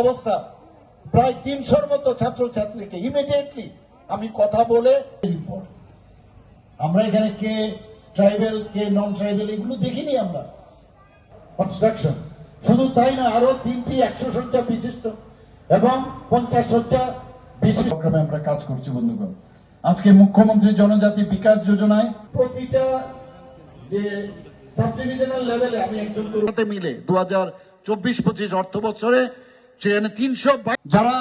অবস্থা প্রায় 300-র মতো ছাত্রছাত্রীকে ইমিডিয়েটলি আমি কথা বলে আমরা এখানে কে ট্রাইবেল কে নন ট্রাইবেল এগুলো দেখিনি আমরা। কনস্ট্রাকশন শুধু তাই না, আরো 3টি 100 শয্যা বিশিষ্ট এবং 50 শয্যা বিশিষ্ট প্রোগ্রামে আমরা কাজ করছি বন্ধুগণ। আজকে মুখ্যমন্ত্রী জনজাতি বিকাশ যোজনায় প্রতিটা যে সাব ডিভিশনাল লেভেলে আমি একজন সাথে মিলে 2024-25 অর্থ বছরে সেখানে 300 যারা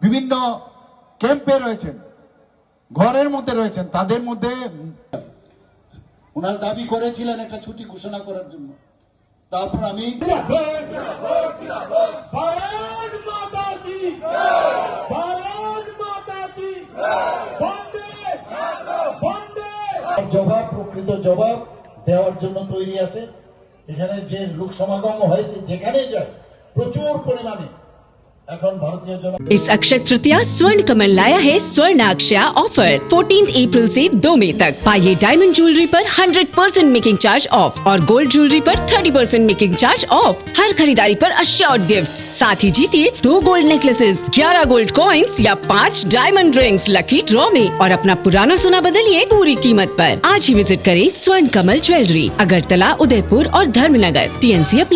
বিভিন্ন ক্যাম্পে রয়েছেন, ঘরের মধ্যে রয়েছেন, তাদের মধ্যে ওনার দাবি করেছিলেন একটা ছুটি ঘোষণা করার জন্য। তারপর আমি জবাব, প্রকৃত জবাব দেওয়ার জন্য তৈরি আছে। এখানে যে লোক সমাগম হয়েছে যেখানে যায় প্রচুর পরিমাণে এখন ভারতীয় জন। इस अक्षय तृतीया स्वर्ण कमल लाया है स्वर्ण अक्षया ऑफर 14 अप्रैल से 2 मई तक। पाइए डायमंड ज्वेलरी पर 100% मेकिंग चार्ज ऑफ और गोल्ड ज्वेलरी पर 30% मेकिंग चार्ज ऑफ। हर खरीदारी पर अश्योर्ड गिफ्ट्स, साथ ही जीतिए 2 गोल्ड नेकलेसेस, 11 गोल्ड कॉइन्स या 5 डायमंड रिंग्स लकी ड्रॉ में और अपना पुराना सोना बदलिए पूरी कीमत पर। आज ही विजिट करें स्वर्ण कमल ज्वेलरी, अगरतला, उदयपुर और धर्मनगर। TNC apply.